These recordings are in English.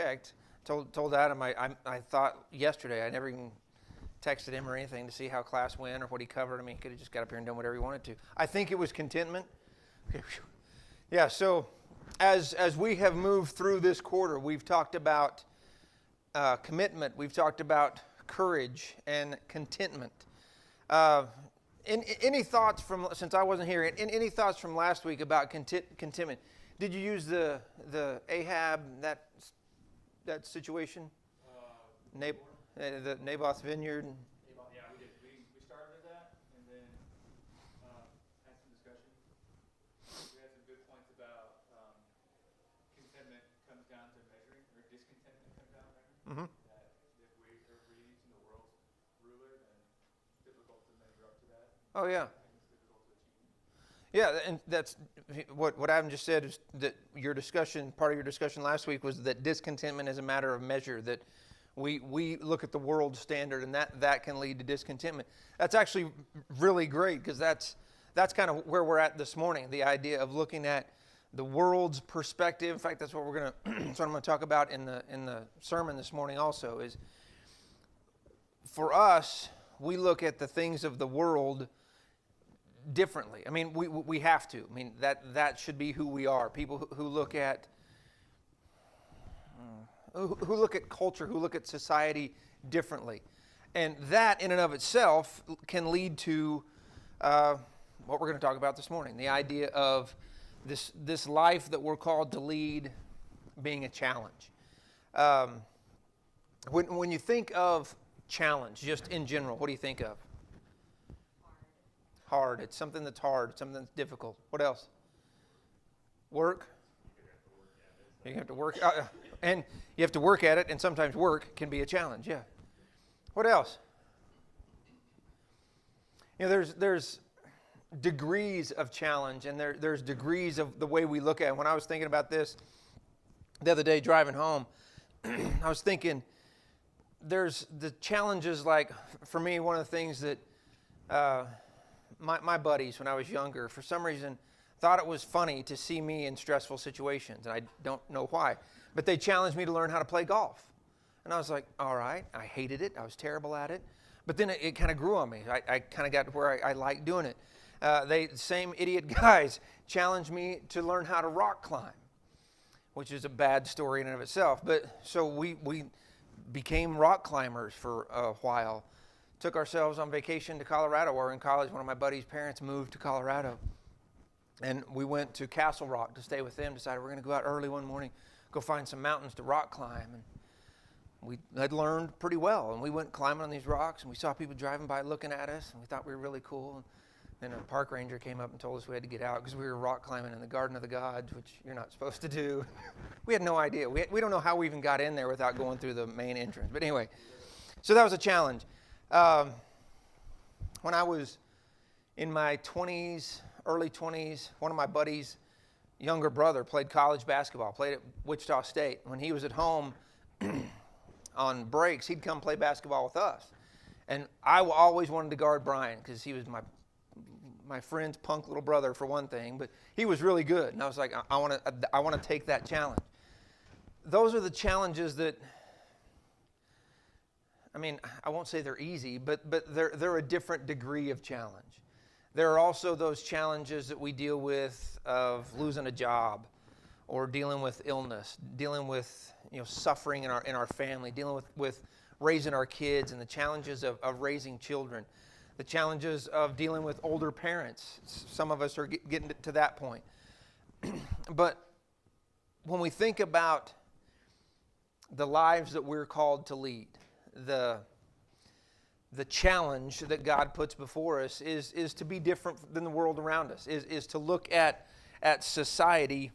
checked. Told Adam I thought yesterday, I never even texted him or anything to see how class went or what he covered. I mean, he could have just got up here and done whatever he wanted to. I think it was contentment. Okay. Yeah, so as we have moved through this quarter, we've talked about commitment. We've talked about courage and contentment. Any thoughts from, since I wasn't here, any thoughts from last week about contentment? Did you use the Ahab, that situation? The Naboth's vineyard? Yeah, we did. We started with that and then had some discussion. We had some good points about contentment comes down to measuring, or discontentment comes down to measuring. Mm-hmm. That if we are reading the world's ruler, then it's difficult to measure up to that. Oh, yeah. It's difficult to achieve. Yeah, and that's what Adam just said, is that part of your discussion last week was that discontentment is a matter of measure, that we look at the world standard and that can lead to discontentment. That's actually really great, because that's kind of where we're at this morning, the idea of looking at the world's perspective. In fact, that's what that's what I'm going to talk about in the sermon this morning also, is for us, we look at the things of the world differently. I mean, we have to. I mean, that should be who we are. People who look at culture, who look at society differently. And that in and of itself can lead to what we're going to talk about this morning, the idea of this life that we're called to lead being a challenge. When you think of challenge, just in general, what do you think of? Hard. It's something that's hard, something that's difficult. What else? Work. You have to work, and you have to work at it, and sometimes work can be a challenge. Yeah. What else? You know, there's degrees of challenge, and there's degrees of the way we look at it. When I was thinking about this the other day driving home, I was thinking there's the challenges. Like for me, one of the things that my buddies when I was younger, for some reason, thought it was funny to see me in stressful situations, and I don't know why. But they challenged me to learn how to play golf. And I was like, all right. I hated it. I was terrible at it. But then it kind of grew on me. I kind of got to where I liked doing it. Same idiot guys challenged me to learn how to rock climb, which is a bad story in and of itself. But so we became rock climbers for a while. Took ourselves on vacation to Colorado. We were in college. One of my buddies' parents moved to Colorado. And we went to Castle Rock to stay with them. Decided we're going to go out early one morning, go find some mountains to rock climb. And we had learned pretty well. And we went climbing on these rocks, and we saw people driving by looking at us, and we thought we were really cool. And then a park ranger came up and told us we had to get out because we were rock climbing in the Garden of the Gods, which you're not supposed to do. We had no idea. We don't know how we even got in there without going through the main entrance. But anyway, so that was a challenge. When I was in my 20s, early 20s, one of my buddies' younger brother played college basketball, played at Wichita State. When he was at home on breaks, he'd come play basketball with us. And I always wanted to guard Brian because he was my friend's punk little brother for one thing, but he was really good. And I was like, I want to take that challenge. Those are the challenges that, I mean, I won't say they're easy, but they're a different degree of challenge. There are also those challenges that we deal with of losing a job, or dealing with illness, dealing with suffering in our family, dealing with raising our kids, and the challenges of raising children, the challenges of dealing with older parents. Some of us are getting to that point. But when we think about the lives that we're called to lead, the challenge that God puts before us is to be different than the world around us, is to look at society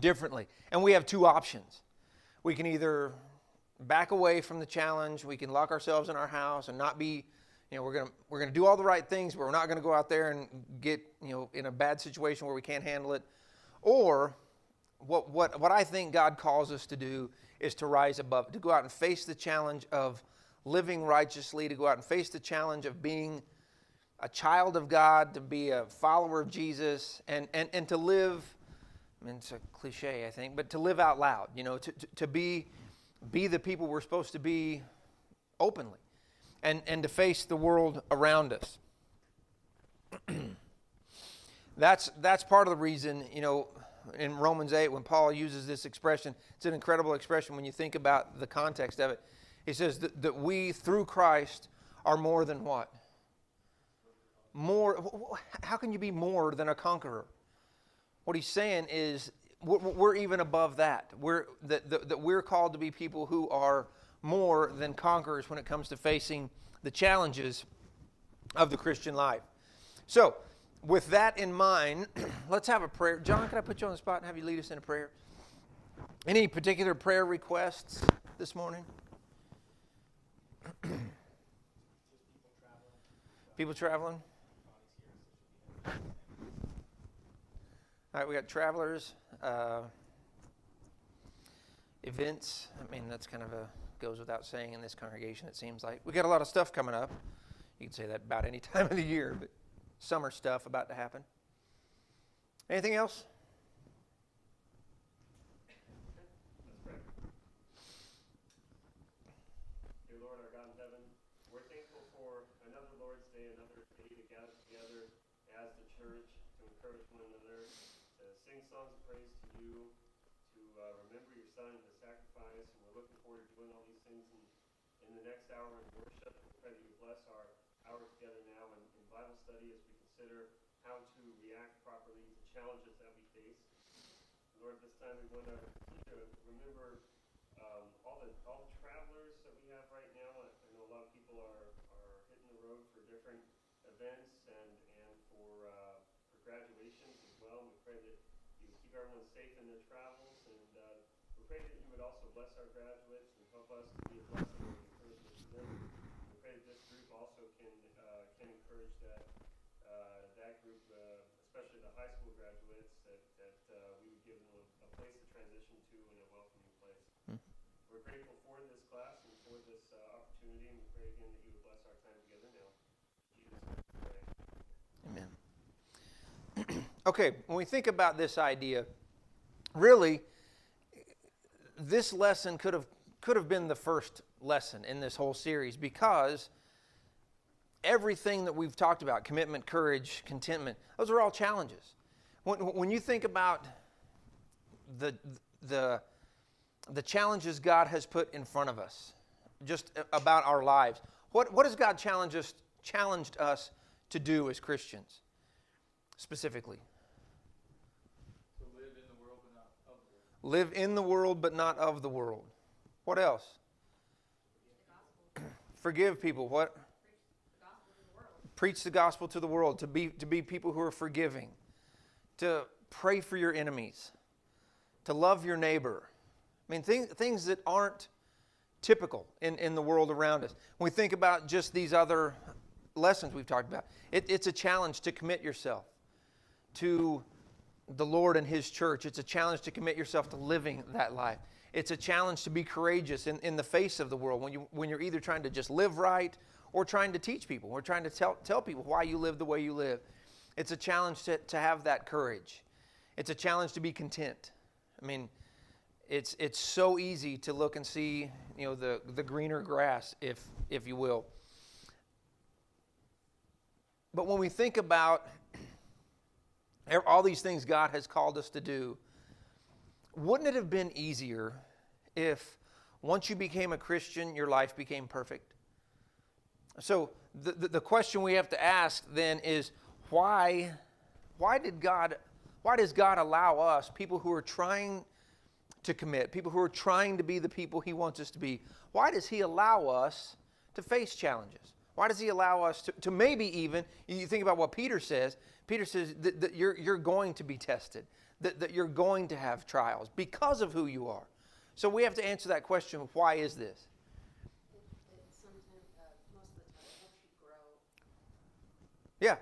differently. And we have two options. We can either back away from the challenge, we can lock ourselves in our house and not be, we're going to do all the right things, but we're not going to go out there and get, in a bad situation where we can't handle it. Or what I think God calls us to do is to rise above, to go out and face the challenge of living righteously, to go out and face the challenge of being a child of God, to be a follower of Jesus, and to live and it's a cliche, I think, but to live out loud, to be the people we're supposed to be openly, and to face the world around us. That's part of the reason, in Romans 8, when Paul uses this expression, it's an incredible expression when you think about the context of it. He says that we, through Christ, are more than what? More. How can you be more than a conqueror? What he's saying is we're even above that. That we're called to be people who are more than conquerors when it comes to facing the challenges of the Christian life. So, with that in mind, let's have a prayer. John, can I put you on the spot and have you lead us in a prayer? Any particular prayer requests this morning? People traveling? All right, we got travelers, events. I mean, that's kind of goes without saying in this congregation, it seems like. We got a lot of stuff coming up. You can say that about any time of the year, but summer stuff about to happen. Anything else? Let's pray. Dear Lord, our God in heaven, we're thankful for another Lord's Day, another day to gather together as the church to encourage one another, to sing songs of praise to you, to remember your Son and the sacrifice. And we're looking forward to doing all these things in the next hour in worship. We pray that you bless our hour together now in Bible study as we consider how to react properly to challenges that we face. Lord, this time we want to remember all the travelers that we have right now. I know a lot of people are hitting the road for different events and for graduations as well. We pray that you would keep everyone safe in their travels, and we pray that you would also bless our graduates and help us to be a blessing and encouragement to them. We pray that this group also can encourage that group, especially the high school graduates, that we would give them a place to transition to and a welcoming place. We're grateful for this class and for this opportunity, and we pray again that you would bless our time together now. In Jesus' name we pray. Amen. Okay, when we think about this idea, really, this lesson could have been the first lesson in this whole series, because everything that we've talked about, commitment, courage, contentment, those are all challenges. When you think about the challenges God has put in front of us, just about our lives, what has God challenged us to do as Christians, specifically? To live in the world, but not of the world. Live in the world, but not of the world. What else? Forgive people. What? Preach the gospel to the world. To be people who are forgiving. To pray for your enemies. To love your neighbor. I mean, things that aren't typical in the world around us. When we think about just these other lessons we've talked about, it's a challenge to commit yourself to the Lord and His church. It's a challenge to commit yourself to living that life. It's a challenge to be courageous in the face of the world when you're either trying to just live right or trying to teach people, or trying to tell people why you live the way you live. It's a challenge to have that courage. It's a challenge to be content. I mean, it's so easy to look and see, the greener grass, if you will. But when we think about all these things God has called us to do, wouldn't it have been easier if once you became a Christian, your life became perfect? So the question we have to ask then is, why does God allow us, people who are trying to commit, people who are trying to be the people He wants us to be, why does He allow us to face challenges? Why does He allow us to maybe even, you think about what Peter says that you're going to be tested, that you're going to have trials because of who you are. So we have to answer that question, why is this? Most of the time, it helps you grow. Yeah.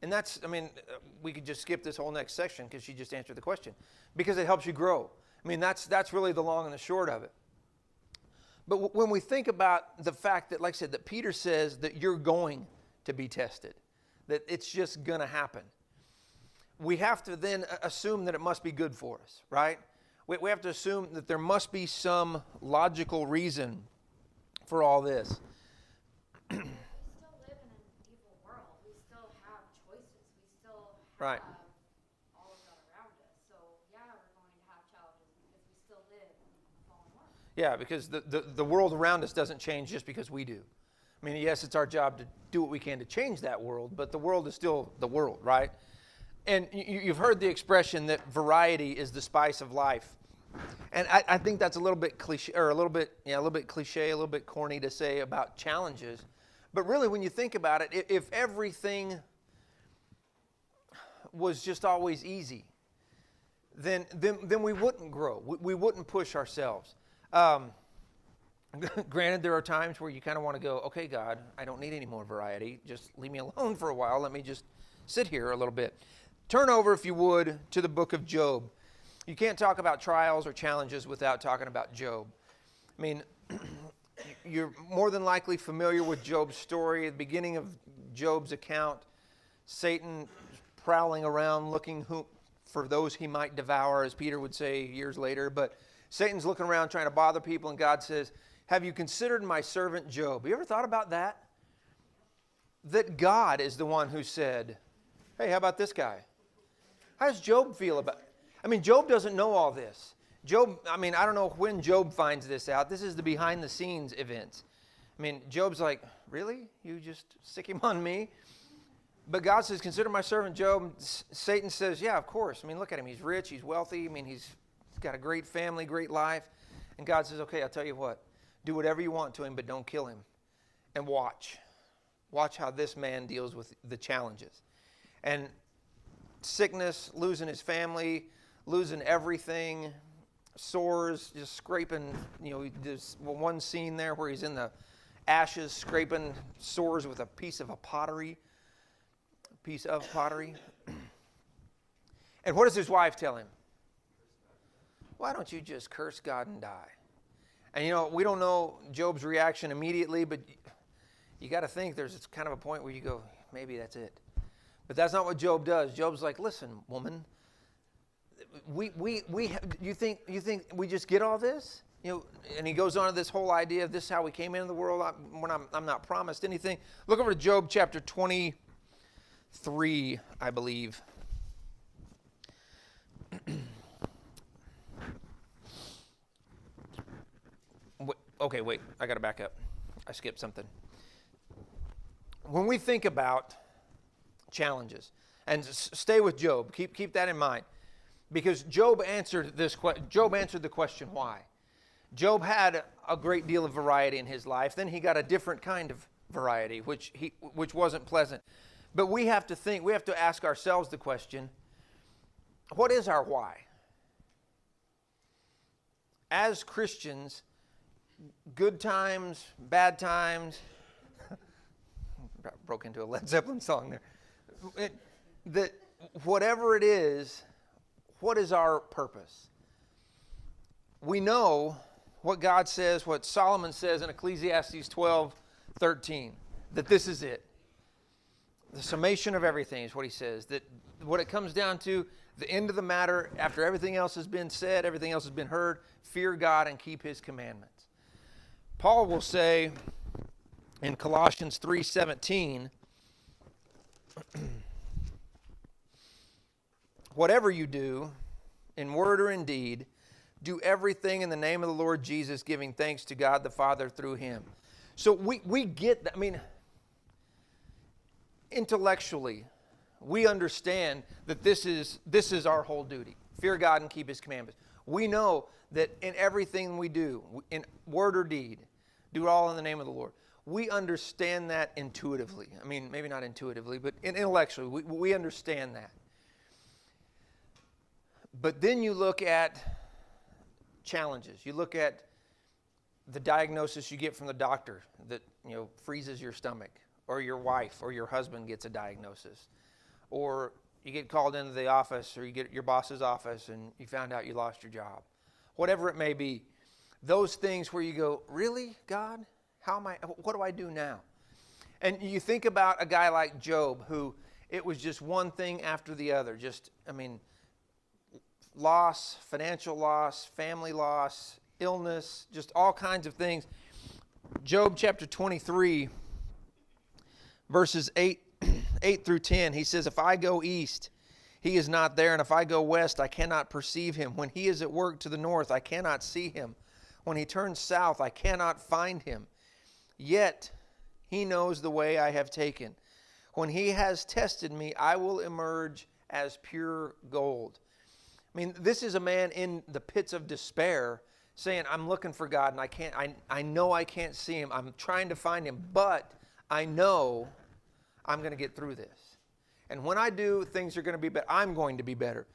And that's, we could just skip this whole next section because she just answered the question. Because it helps you grow. I mean, that's really the long and the short of it. But when we think about the fact that, like I said, that Peter says that you're going to be tested, that it's just going to happen. we have to then assume that it must be good for us, right? We have to assume that there must be some logical reason for all this. We still live in an evil world. We still have choices. We still have Right. all of that around us. So yeah, we're going to have challenges because we still live in a fallen world. Yeah, because the world around us doesn't change just because we do. I mean, yes, it's our job to do what we can to change that world, but the world is still the world, right? And you've heard the expression that variety is the spice of life. And I think that's a little bit cliche, or a little bit cliche, a little bit corny to say about challenges. But really, when you think about it, if everything was just always easy, then we wouldn't grow. We wouldn't push ourselves. Granted, there are times where you kind of want to go, okay, God, I don't need any more variety. Just leave me alone for a while. Let me just sit here a little bit. Turn over, if you would, to the book of Job. You can't talk about trials or challenges without talking about Job. I mean, you're more than likely familiar with Job's story. At the beginning of Job's account, Satan prowling around looking for those he might devour, as Peter would say years later. But Satan's looking around trying to bother people, and God says, have you considered my servant Job? Have you ever thought about that? That God is the one who said, hey, how about this guy? How does Job feel about it? I mean, Job doesn't know all this. Job, I mean, I don't know when Job finds this out. This is the behind-the-scenes events. I mean, Job's like, really? You just stick him on me? But God says, consider my servant Job. Satan says, yeah, of course. I mean, look at him. He's rich. He's wealthy. I mean, he's got a great family, great life. And God says, okay, I'll tell you what. Do whatever you want to him, but don't kill him. And watch. Watch how this man deals with the challenges. And sickness, losing his family, losing everything, sores, just scraping, there's one scene there where he's in the ashes scraping sores with a piece of pottery. And what does his wife tell him? Why don't you just curse God and die? And we don't know Job's reaction immediately, but you got to think there's kind of a point where you go, maybe that's it. But that's not what Job does. Job's like, listen, woman, you think we just get all this? And he goes on to this whole idea of this is how we came into the world when I'm not promised anything. Look over to Job chapter 23, I believe. Okay, wait, I got to back up. I skipped something. When we think about challenges, and stay with Job, keep that in mind, because Job answered the question why. Job had a great deal of variety in his life. Then he got a different kind of variety, which wasn't pleasant. But we have to ask ourselves the question, what is our why? As Christians, good times, bad times, broke into a Led Zeppelin song there. Whatever it is, what is our purpose? We know what God says, what Solomon says in Ecclesiastes 12:13, that this is it. The summation of everything is what he says. That what it comes down to, the end of the matter, after everything else has been said, everything else has been heard, fear God and keep his commandments. Paul will say in Colossians 3:17, whatever you do, in word or in deed, do everything in the name of the Lord Jesus, giving thanks to God the Father through him. So we get that. I mean, intellectually, we understand that this is our whole duty. Fear God and keep his commandments. We know that in everything we do, in word or deed, do it all in the name of the Lord. We understand that intuitively. I mean, maybe not intuitively, but intellectually, we understand that. But then you look at challenges. You look at the diagnosis you get from the doctor that, freezes your stomach, or your wife or your husband gets a diagnosis, or you get called into the office, or you get your boss's office and you found out you lost your job. Whatever it may be, those things where you go, really, God? What do I do now? And you think about a guy like Job, who it was just one thing after the other. Loss, financial loss, family loss, illness, just all kinds of things. Job chapter 23, verses 8 through 10, he says, if I go east, he is not there, and if I go west, I cannot perceive him. When he is at work to the north, I cannot see him. When he turns south, I cannot find him. Yet he knows the way I have taken. When he has tested me, I will emerge as pure gold. This is a man in the pits of despair saying, I'm looking for God and I know I can't see him. I'm trying to find him, but I know I'm going to get through this. And when I do, things are going to be better. I'm going to be better.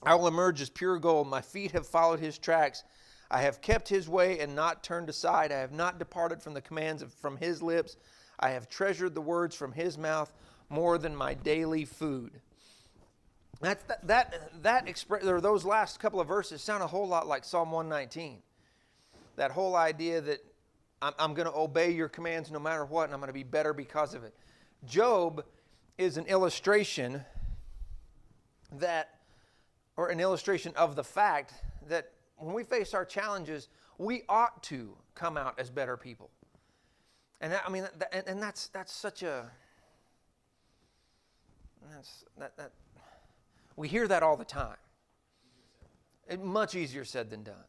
I will emerge as pure gold. My feet have followed his tracks. I have kept his way and not turned aside. I have not departed from the commands from his lips. I have treasured the words from his mouth more than my daily food. Those last couple of verses sound a whole lot like Psalm 119. That whole idea that I'm going to obey your commands no matter what, and I'm going to be better because of it. Job is an illustration of the fact that when we face our challenges, we ought to come out as better people. And that's such a we hear that all the time. It's much easier said than done.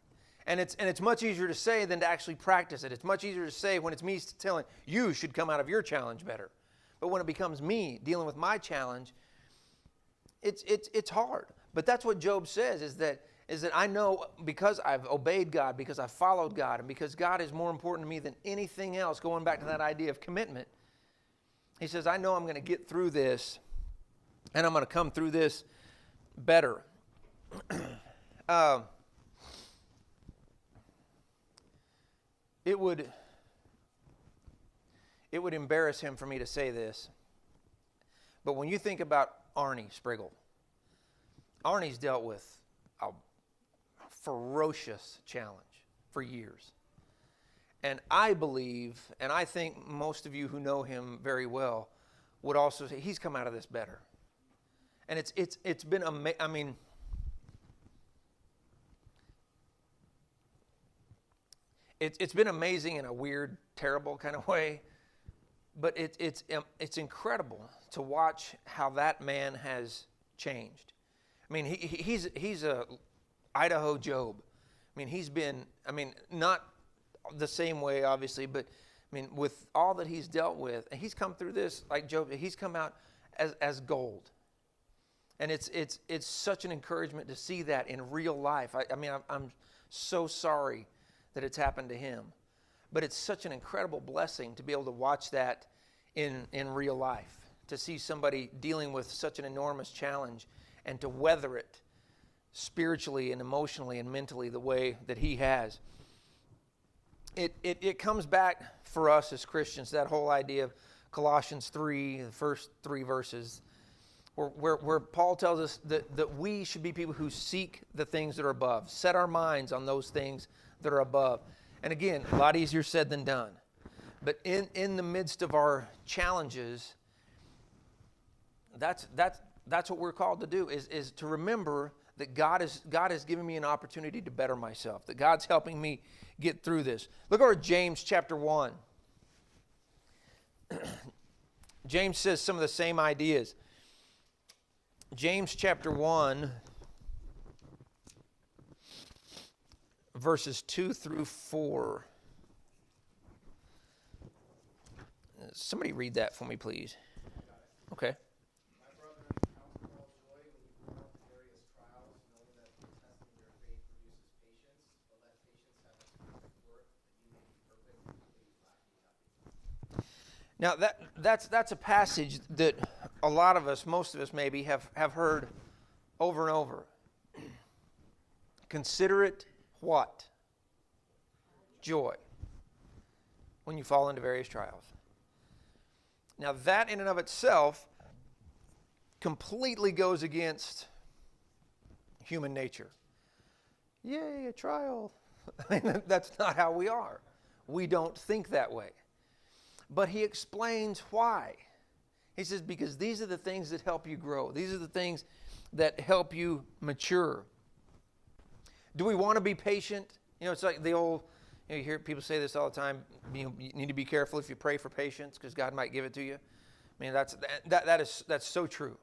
And it's much easier to say than to actually practice it. It's much easier to say when it's me telling you should come out of your challenge better. But when it becomes me dealing with my challenge, it's hard. But that's what Job says, is that I know because I've obeyed God, because I've followed God, and because God is more important to me than anything else, going back to that idea of commitment. He says, I know I'm going to get through this, and I'm going to come through this better. It would embarrass him for me to say this, but when you think about Arnie Spriggle, Arnie's dealt with a ferocious challenge for years. And I believe, and I think most of you who know him very well would also say he's come out of this better. And it's been amazing. It's been amazing in a weird, terrible kind of way, but it's incredible to watch how that man has changed. He's a Idaho Job. He's been, not the same way, obviously, but with all that he's dealt with, and he's come through this like Job. He's come out as gold, and it's such an encouragement to see that in real life. I'm so sorry that it's happened to him, but it's such an incredible blessing to be able to watch that in real life, to see somebody dealing with such an enormous challenge and to weather it spiritually and emotionally and mentally the way that he has. It comes back for us as Christians, that whole idea of Colossians 3, the first 3 verses, where Paul tells us that we should be people who seek the things that are above, set our minds on those things that are above. And again, a lot easier said than done. But in the midst of our challenges, that's what we're called to do, is to remember that God has given me an opportunity to better myself, that God's helping me get through this. Look over James chapter 1. James says some of the same ideas. James chapter 1, verses 2 through 4. Somebody read that for me, please. Okay. My brethren, count it all joy when you come up to various trials, knowing that the testing of your faith produces patience. But let patience have its perfect work, that you may be perfect, completely lacking nothing. Now that's a passage that a lot of us, most of us maybe, have heard over and over. Consider it what? Joy. When you fall into various trials. Now that in and of itself completely goes against human nature. Yay, a trial. That's not how we are. We don't think that way. But he explains why. He says, because these are the things that help you grow. These are the things that help you mature. Do we want to be patient? You know, it's like the old, you hear people say this all the time, you need to be careful if you pray for patience because God might give it to you. I mean, that's so true.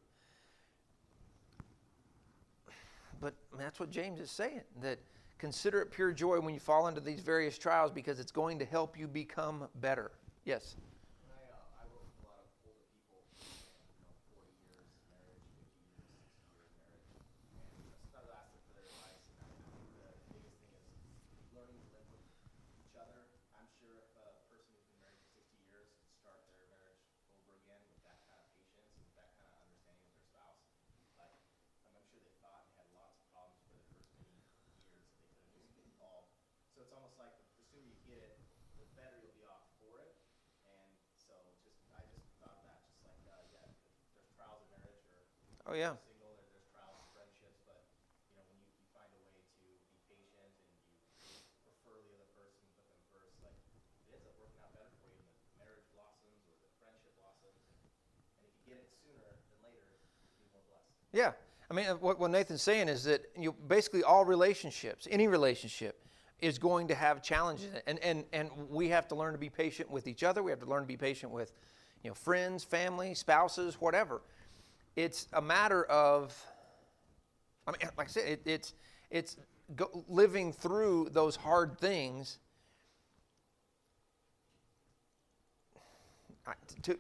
But that's what James is saying, that consider it pure joy when you fall into these various trials because it's going to help you become better. Yes? I work with a lot of older people, and 40 years marriage, 50 years, 60 years marriage, and sometimes I ask them for their advice, and I think the biggest thing is learning to live with each other. I'm sure if a person who's been married for 60 years could start their marriage over again with that kind of patience and with that kind of understanding of their spouse, like I'm sure they thought and had lots of problems for the first many years that they could have just been involved. So it's almost like the sooner you get it, the better you'll be off for it. And so I just thought of that, just like, there's trials in marriage or Oh, yeah. single, there's trials in friendships, but, when you find a way to be patient and you prefer the other person, put them first, like, it ends up working out better for you, and the marriage blossoms or the friendship blossoms, and if you get it sooner than later, you'll be more blessed. Yeah. I mean, what Nathan's saying is that basically all relationships, any relationship, is going to have challenges. And we have to learn to be patient with each other. We have to learn to be patient with, friends, family, spouses, whatever. It's a matter of, I mean, like I said, it's living through those hard things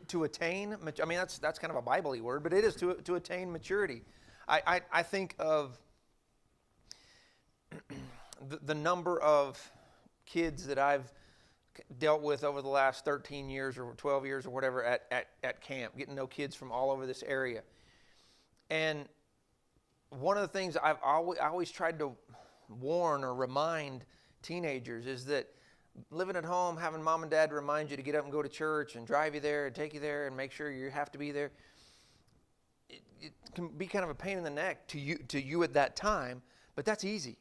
to attain. I mean, that's kind of a Bible-y word, but it is to attain maturity. I think of the number of kids that I've dealt with over the last 13 years or 12 years or whatever at camp, getting to know kids from all over this area. And one of the things I always tried to warn or remind teenagers is that living at home, having mom and dad remind you to get up and go to church and drive you there and take you there and make sure you have to be there, it can be kind of a pain in the neck to you at that time, but that's easy.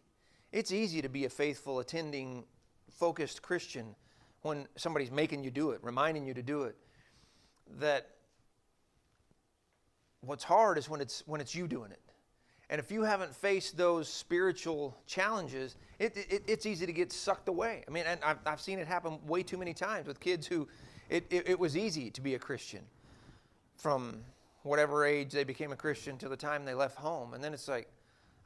It's easy to be a faithful, attending, focused Christian when somebody's making you do it, reminding you to do it. That what's hard is when it's you doing it. And if you haven't faced those spiritual challenges, it's easy to get sucked away. I mean, and I've seen it happen way too many times with kids who it was easy to be a Christian from whatever age they became a Christian till the time they left home. And then it's like,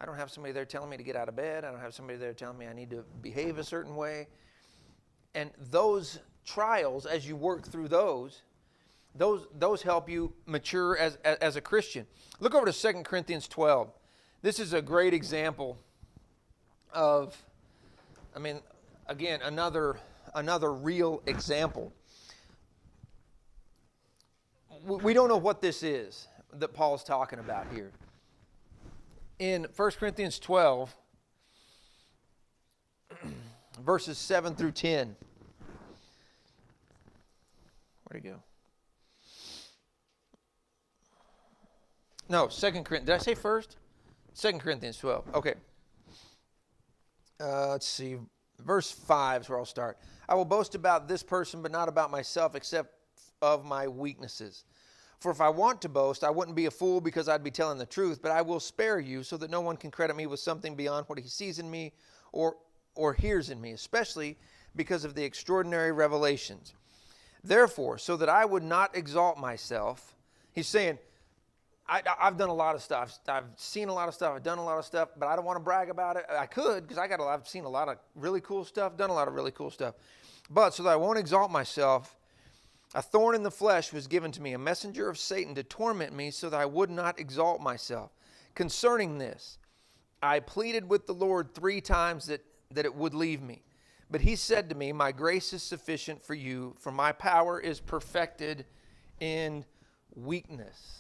I don't have somebody there telling me to get out of bed. I don't have somebody there telling me I need to behave a certain way. And those trials, as you work through those help you mature as a Christian. Look over to 2 Corinthians 12. This is a great example of, I mean, again, another real example. We don't know what this is that Paul's talking about here. In 1 Corinthians 12, verses 7 through 10. Where'd he go? No, 2 Corinthians. Did I say first? 2 Corinthians 12. Okay. Let's see. Verse 5 is where I'll start. I will boast about this person, but not about myself, except of my weaknesses. For if I want to boast, I wouldn't be a fool because I'd be telling the truth, but I will spare you so that no one can credit me with something beyond what he sees in me or hears in me, especially because of the extraordinary revelations. Therefore, so that I would not exalt myself, he's saying, I've done a lot of stuff. I've seen a lot of stuff. I've done a lot of stuff, but I don't want to brag about it. I could because I've seen a lot of really cool stuff, done a lot of really cool stuff. But so that I won't exalt myself, a thorn in the flesh was given to me, a messenger of Satan to torment me so that I would not exalt myself. Concerning this, I pleaded with the Lord 3 times that it would leave me. But he said to me, my grace is sufficient for you, for my power is perfected in weakness.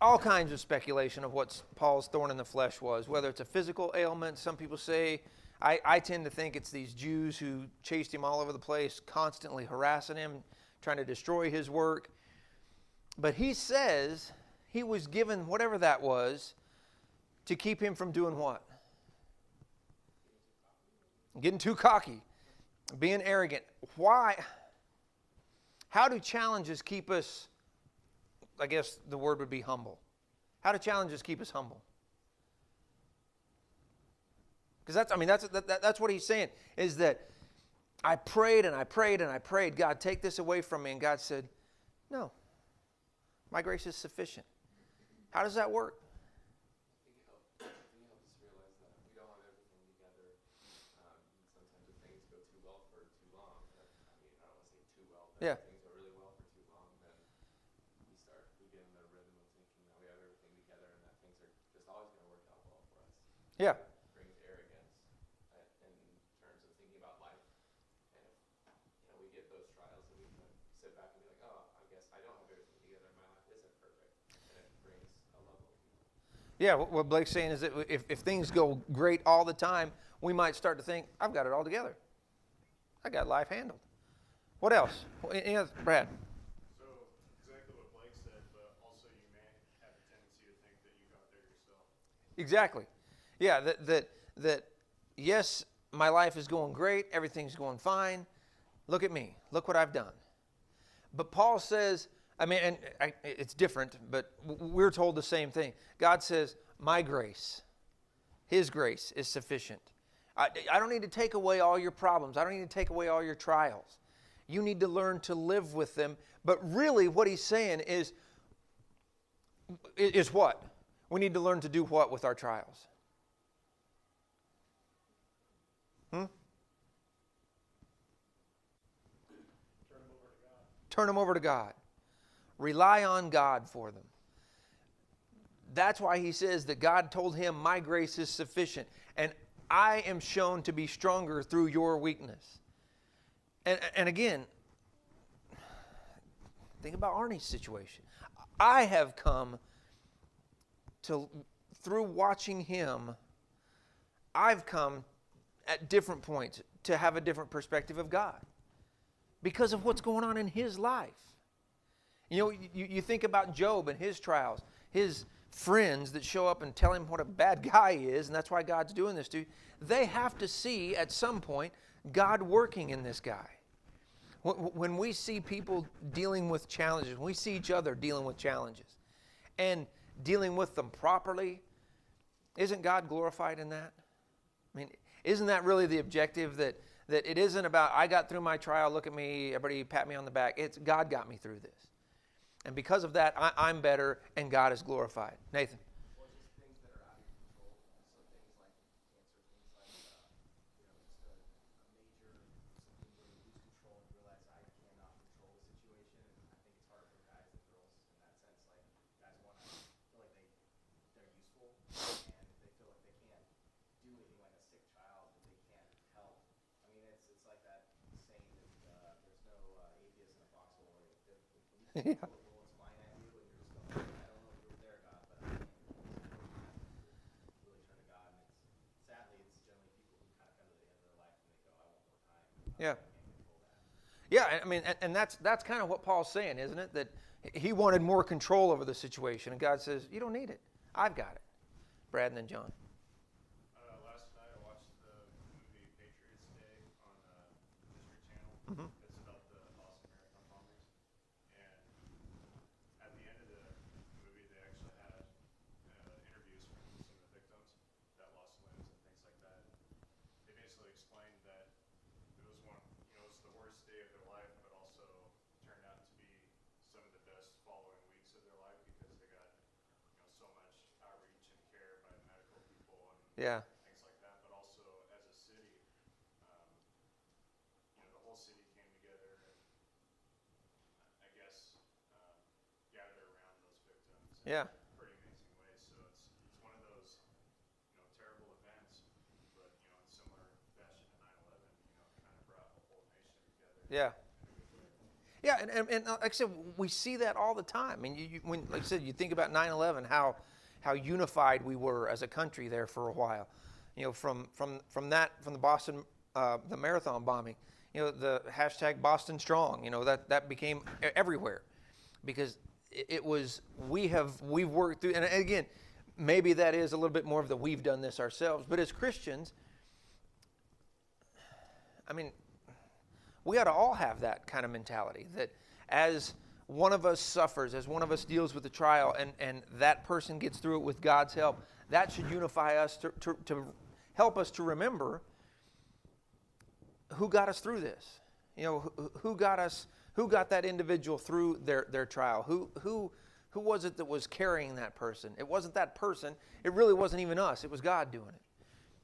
All kinds of speculation of what Paul's thorn in the flesh was, whether it's a physical ailment. Some people say, I tend to think it's these Jews who chased him all over the place, constantly harassing him, trying to destroy his work. But he says he was given whatever that was to keep him from doing what? Getting too cocky, being arrogant. Why? How do challenges keep us I guess the word would be humble. How do challenges keep us humble? Because that's what he's saying, is that I prayed and I prayed and I prayed, God, take this away from me. And God said, no, my grace is sufficient. How does that work? I think it helps us realize that we don't have everything together. Sometimes if things go too well for too long, I don't want to say too well, but Yeah. if things go really well for too long, then we get in the rhythm of thinking that we have everything together and that things are just always going to work out well for us. Yeah. It brings arrogance in terms of thinking about life. And if we get those trials and we can sit back and be like, oh, I guess I don't have everything together and my life isn't perfect. And it brings a level of humility. Yeah, what Blake's saying is that if things go great all the time, we might start to think, I've got it all together. I got life handled. What else? Any other, Brad? So, exactly what Blake said, but also you may have a tendency to think that you got there yourself. Exactly. Yeah, that yes, my life is going great, everything's going fine. Look at me. Look what I've done. But Paul says, it's different, but we're told the same thing. God says, my grace, his grace is sufficient. I don't need to take away all your problems. I don't need to take away all your trials. You need to learn to live with them. But really what he's saying is what? We need to learn to do what with our trials? Turn them over to God. Rely on God for them. That's why he says that God told him, my grace is sufficient, and I am shown to be stronger through your weakness. And again, think about Arnie's situation. I have come to, through watching him, I've come at different points to have a different perspective of God because of what's going on in his life. You know, you think about Job and his trials, his friends that show up and tell him what a bad guy he is, and that's why God's doing this to you. They have to see at some point God working in this guy. When we see people dealing with challenges, when we see each other dealing with challenges and dealing with them properly, isn't God glorified in that? I mean, isn't that really the objective, that it isn't about, I got through my trial, look at me, everybody pat me on the back. It's God got me through this. And because of that, I'm better and God is glorified. Nathan. Or just things that are out of your control. So things like cancer, things like, just a major, something where you lose control and realize I cannot control the situation. And I think it's harder for guys than girls in that sense. Like, guys want to feel like they're useful, and if they feel like they can't do anything, like a sick child, that they can't help. I mean, it's like that saying that there's no atheist in a foxhole. When you Yeah. Yeah. Yeah, I mean, and that's kind of what Paul's saying, isn't it? That he wanted more control over the situation, and God says, you don't need it. I've got it. Brad and then John. Last night I watched the movie Patriots Day on History Channel. Mhm. It's about the Boston Marathon bombers. And at the end of the movie, they actually had interviews from some of the victims that lost limbs and things like that. They basically explained that it was it's the worst day of their life, but also turned out to be some of the best following weeks of their life because they got so much outreach and care by medical people and Yeah. things like that. But also as a city, the whole city came together and I guess gathered around those victims in Yeah. pretty amazing ways. So it's one of those terrible events, but in similar fashion to 9/11, it kind of brought the whole nation together. Yeah. Yeah, and like I said, we see that all the time. I mean, when, like I said, you think about 9/11, how unified we were as a country there for a while. From the Boston, the marathon bombing, the hashtag Boston Strong, that became everywhere because it was, we've worked through, and again, maybe that is a little bit more of the we've done this ourselves, but as Christians, I mean, we ought to all have that kind of mentality, that as one of us suffers, as one of us deals with the trial, and that person gets through it with God's help, that should unify us to help us to remember who got us through this. You know, who got that individual through their trial? Who was it that was carrying that person? It wasn't that person. It really wasn't even us. It was God doing it.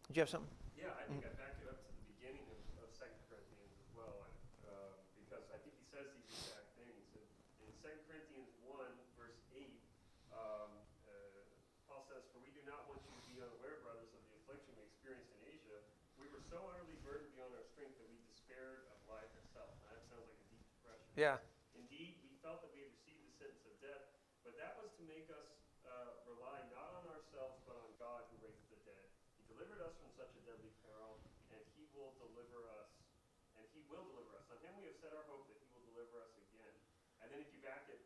Did you have something? Yeah, I think I backed it up to the beginning of 2 Corinthians as well, because I think he says these exact things. In 2 Corinthians 1, verse 8, Paul says, "For we do not want you to be unaware, brothers, of the affliction we experienced in Asia. We were so utterly burdened beyond our strength that we despaired of life itself." Now, that sounds like a deep depression. Yeah. Indeed, we felt that we had received the sentence of death, but that was to make us rely not on ourselves, but on God who raises the dead. He delivered us from such a deadly peril, and he will deliver us. On him we have set our hope that he will deliver us again. And then if you back it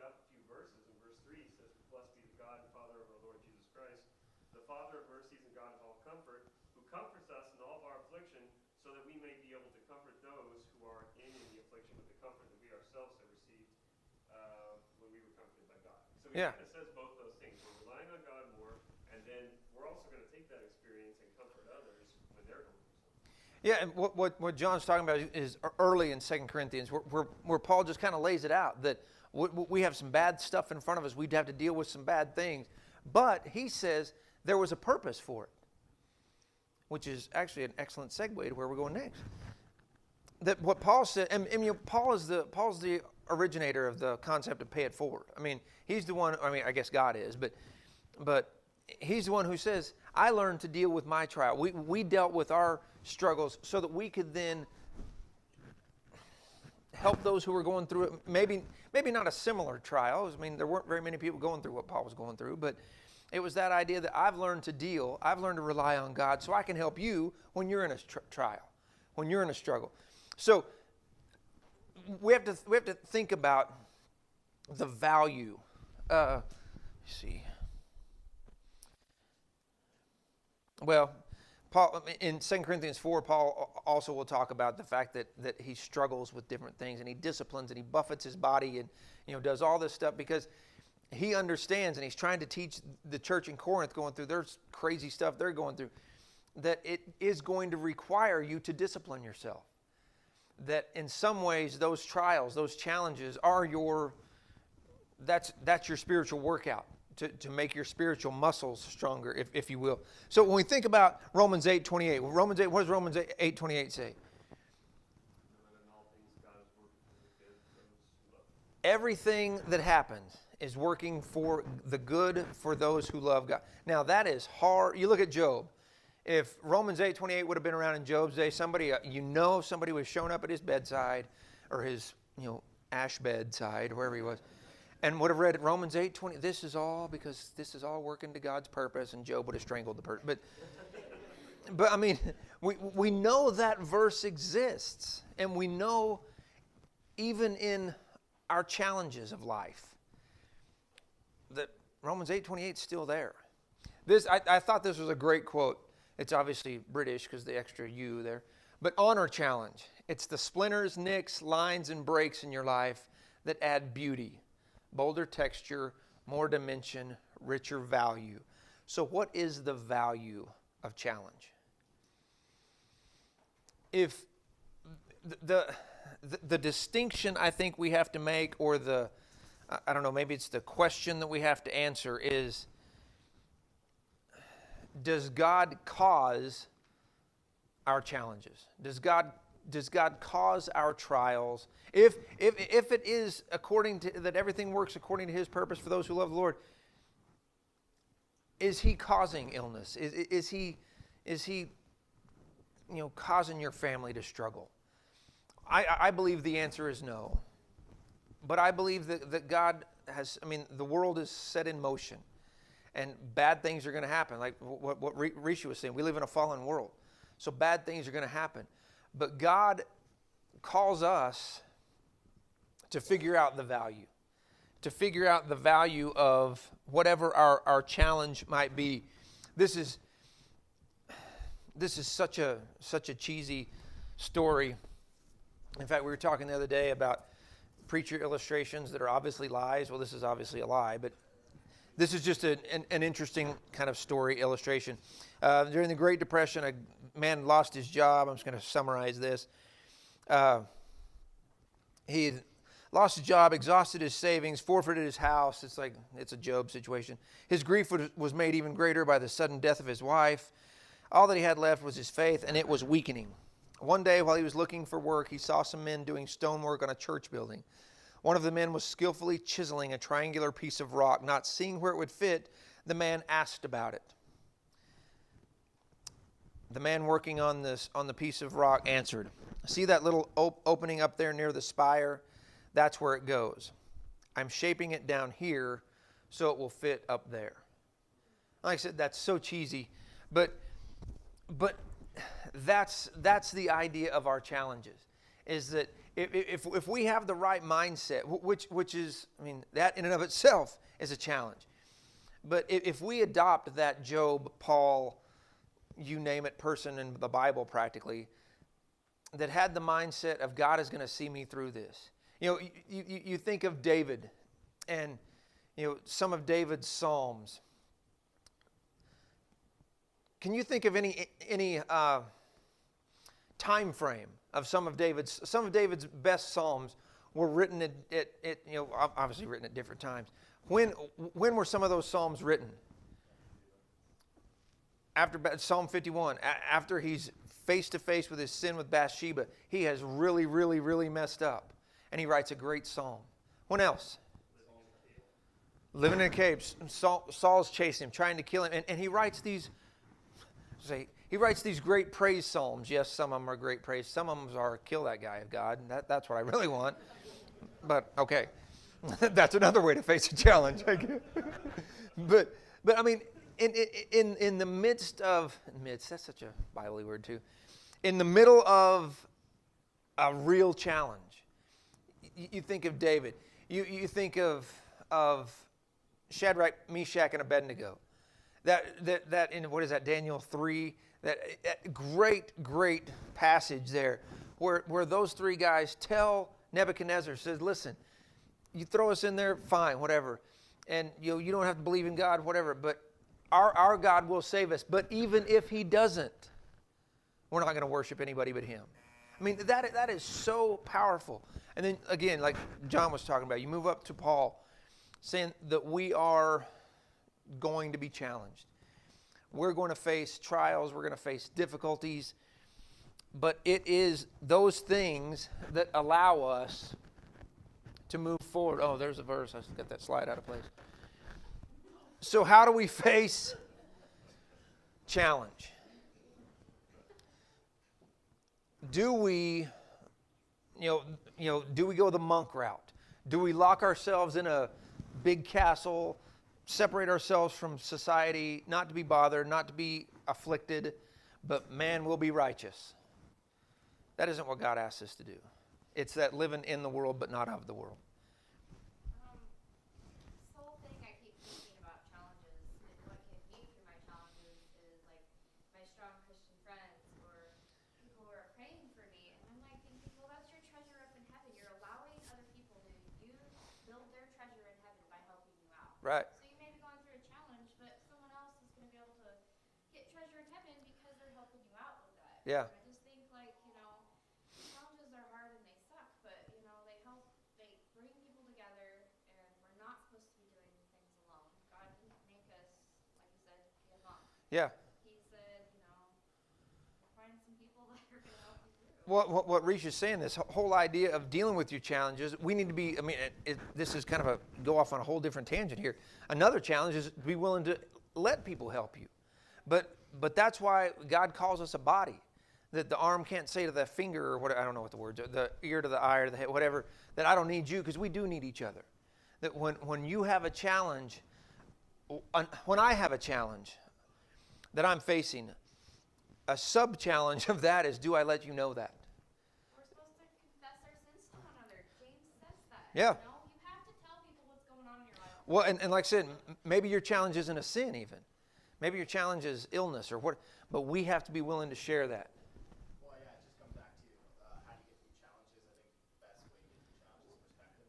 up a few verses, in verse 3 it says, "Blessed be the God and Father of our Lord Jesus Christ, the Father of mercies and God of all comfort, who comforts us in all of our affliction, so that we may be able to comfort those who are in the affliction with the comfort that we ourselves have received when we were comforted by God." So he kind of says both those things. We're relying on God more, and then we're also going to take that experience and comfort others when they're going through something. Yeah, and what John's talking about is early in 2 Corinthians, where Paul just kind of lays it out, that we have some bad stuff in front of us. We'd have to deal with some bad things. But he says there was a purpose for it, which is actually an excellent segue to where we're going next. That what Paul said, and you know, Paul's the originator of the concept of pay it forward. I mean, he's the one, I guess God is, but he's the one who says, I learned to deal with my trial. We dealt with our struggles so that we could then help those who were going through it. Maybe not a similar trial. I mean, there weren't very many people going through what Paul was going through, but it was that idea that I've learned to rely on God so I can help you when you're in a trial, when you're in a struggle. So we have to think about the value. Let's see. Well, Paul, in 2 Corinthians 4, Paul also will talk about the fact that he struggles with different things, and he disciplines and he buffets his body and does all this stuff because he understands, and he's trying to teach the church in Corinth going through their crazy stuff they're going through, that it is going to require you to discipline yourself. That in some ways those trials, those challenges are that's your spiritual workout to make your spiritual muscles stronger, if you will. So when we think about Romans 8:28, what does Romans 8:28 say? Everything that happens is working for the good for those who love God. Now that is hard. You look at Job. If Romans 8:28 would have been around in Job's day, somebody was showing up at his bedside or his ash bedside, wherever he was, and would have read Romans 8:20. This is all because this is all working to God's purpose, and Job would have strangled the person. But I mean, we know that verse exists, and we know even in our challenges of life that Romans 8:28 is still there. I thought this was a great quote. It's obviously British because the extra U there. But honor challenge. It's the splinters, nicks, lines, and breaks in your life that add beauty, bolder texture, more dimension, richer value. So what is the value of challenge? If the distinction I think we have to make, or I don't know, maybe it's the question that we have to answer is, does God cause our challenges? Does God cause our trials? If it is according to that, everything works according to His purpose for those who love the Lord, is He causing illness? Is He causing your family to struggle? I believe the answer is no. But I believe that God has, the world is set in motion. And bad things are going to happen. Like what Rishi was saying, we live in a fallen world. So bad things are going to happen. But God calls us to figure out the value. To figure out the value of whatever our challenge might be. This is such a cheesy story. In fact, we were talking the other day about preacher illustrations that are obviously lies. Well, this is obviously a lie, but this is just an interesting kind of story illustration. During the Great Depression, a man lost his job. I'm just going to summarize this. He had lost his job, exhausted his savings, forfeited his house. It's a Job situation. His grief was made even greater by the sudden death of his wife. All that he had left was his faith, and it was weakening. One day, while he was looking for work, he saw some men doing stonework on a church building. One of the men was skillfully chiseling a triangular piece of rock. Not seeing where it would fit, the man asked about it. The man working on the piece of rock answered, "See that little opening up there near the spire? That's where it goes. I'm shaping it down here so it will fit up there." Like I said, that's so cheesy, but that's the idea of our challenges, is that if we have the right mindset, which is, I mean, that in and of itself is a challenge. But if we adopt that Job, Paul, you name it, person in the Bible practically, that had the mindset of God is going to see me through this. You know, you think of David and, you know, some of David's Psalms. Can you think of any time frame of some of David's best Psalms were written at you know, obviously written at different times. When were some of those Psalms written? After Psalm 51, after he's face to face with his sin with Bathsheba, he has really, really, really messed up, and he writes a great psalm. When else? Living in a cave. Saul's chasing him, trying to kill him, and he writes these. He writes these great praise psalms. Yes, some of them are great praise. Some of them are kill that guy of God. That's what I really want. But okay, that's another way to face a challenge. but I mean, in the midst, that's such a Bible-y word too. In the middle of a real challenge, you think of David. You think of Shadrach, Meshach, and Abednego. That in, what is that, Daniel 3? That great passage there where those three guys tell Nebuchadnezzar, says, listen, you throw us in there, fine, whatever. And you don't have to believe in God, whatever, but our God will save us. But even if he doesn't, we're not going to worship anybody but him. I mean, that is so powerful. And then again, like John was talking about, you move up to Paul, saying that we are going to be challenged. We're going to face trials. We're going to face difficulties. But it is those things that allow us to move forward. Oh, there's a verse. I got that slide out of place. So how do we face challenge? Do we, do we go the monk route? Do we lock ourselves in a big castle, separate ourselves from society, not to be bothered, not to be afflicted, but man will be righteous? That isn't what God asks us to do. It's that living in the world but not of the world. This whole thing I keep thinking about challenges, and what can me through my challenges is like my strong Christian friends or people who are praying for me, and I'm like thinking, well, that's your treasure up in heaven. You're allowing other people to build their treasure in heaven by helping you out. Right. So you may be going through a challenge, but someone else is going to be able to get treasure in heaven because they're helping you out with that. Yeah. And I just think like, challenges are hard and they suck, but they bring people together, and we're not supposed to be doing things alone. God didn't make us, like you said, be a monk. Yeah. He said, find some people that are going to help you through. What Reach is saying, this whole idea of dealing with your challenges, we need to be, this is kind of go off on a whole different tangent here. Another challenge is to be willing to let people help you. But that's why God calls us a body. That the arm can't say to the finger, or what, I don't know what the words are, the ear to the eye, or the head, whatever, that I don't need you, because we do need each other. That when you have a challenge, when I have a challenge that I'm facing, a sub-challenge of that is, do I let you know that? We're supposed to confess our sins to one another. James says that. Yeah. You have to tell people what's going on in your life. Well, and like I said, maybe your challenge isn't a sin even. Maybe your challenge is illness or what, but we have to be willing to share that. Well, yeah, it just comes back to how do you get through challenges. I think the best way to get through challenges is perspective.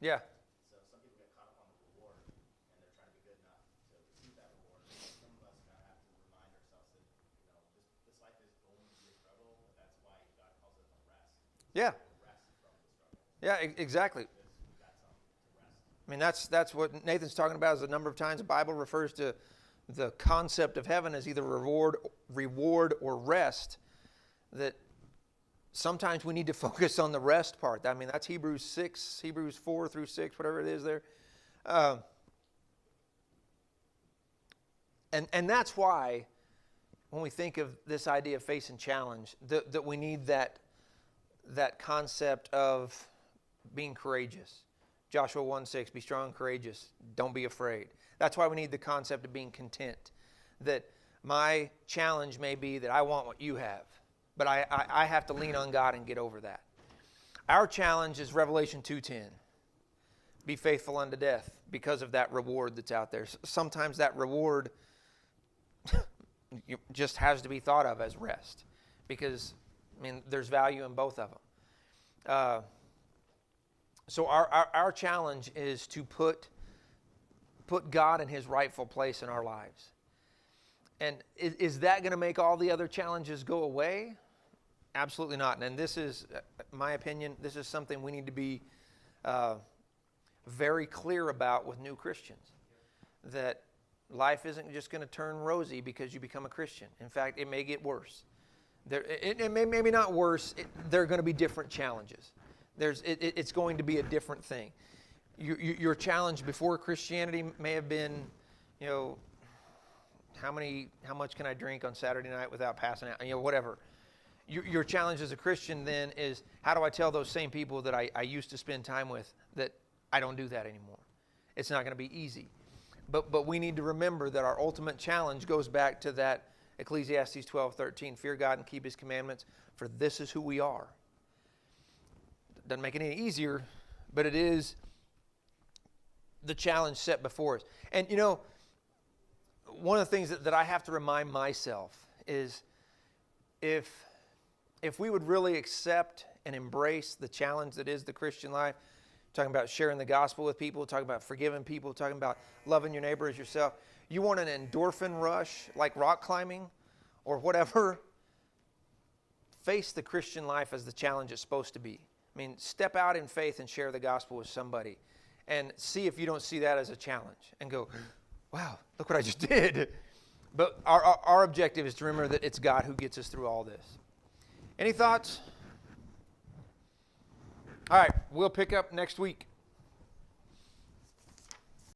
Yeah. So some people get caught up on the reward, and they're trying to be good enough to receive that reward. Some of us kind of have to remind ourselves that, this life is going to be a struggle, but that's why God calls it a rest. Yeah. A rest from the struggle. Yeah, exactly. Because we got something to rest. I mean, that's what Nathan's talking about. Is a number of times the Bible refers to the concept of heaven as either reward or rest. That sometimes we need to focus on the rest part. I mean, that's Hebrews 4 through 6, whatever it is there. And that's why when we think of this idea of face and challenge, that we need that concept of being courageous. Joshua 1:6, be strong and courageous. Don't be afraid. That's why we need the concept of being content. That my challenge may be that I want what you have, but I have to lean on God and get over that. Our challenge is Revelation 2:10. Be faithful unto death because of that reward that's out there. Sometimes that reward just has to be thought of as rest because, I mean, there's value in both of them. So our challenge is to put God in His rightful place in our lives. And is that going to make all the other challenges go away? Absolutely not. And this is, my opinion, this is something we need to be very clear about with new Christians. That life isn't just going to turn rosy because you become a Christian. In fact, it may get worse. It may maybe not worse. There are going to be different challenges. It's going to be a different thing. Your challenge before Christianity may have been, how much can I drink on Saturday night without passing out? Whatever. Your challenge as a Christian then is, how do I tell those same people that I used to spend time with that I don't do that anymore? It's not going to be easy. But we need to remember that our ultimate challenge goes back to that Ecclesiastes 12:13. Fear God and keep His commandments, for this is who we are. Doesn't make it any easier, but it is the challenge set before us. And one of the things that I have to remind myself is if we would really accept and embrace the challenge that is the Christian life, talking about sharing the gospel with people, talking about forgiving people, talking about loving your neighbor as yourself, you want an endorphin rush like rock climbing or whatever, face the Christian life as the challenge it's supposed to be. I mean, step out in faith and share the gospel with somebody and see if you don't see that as a challenge and go, wow, look what I just did. But our objective is to remember that it's God who gets us through all this. Any thoughts? All right, we'll pick up next week.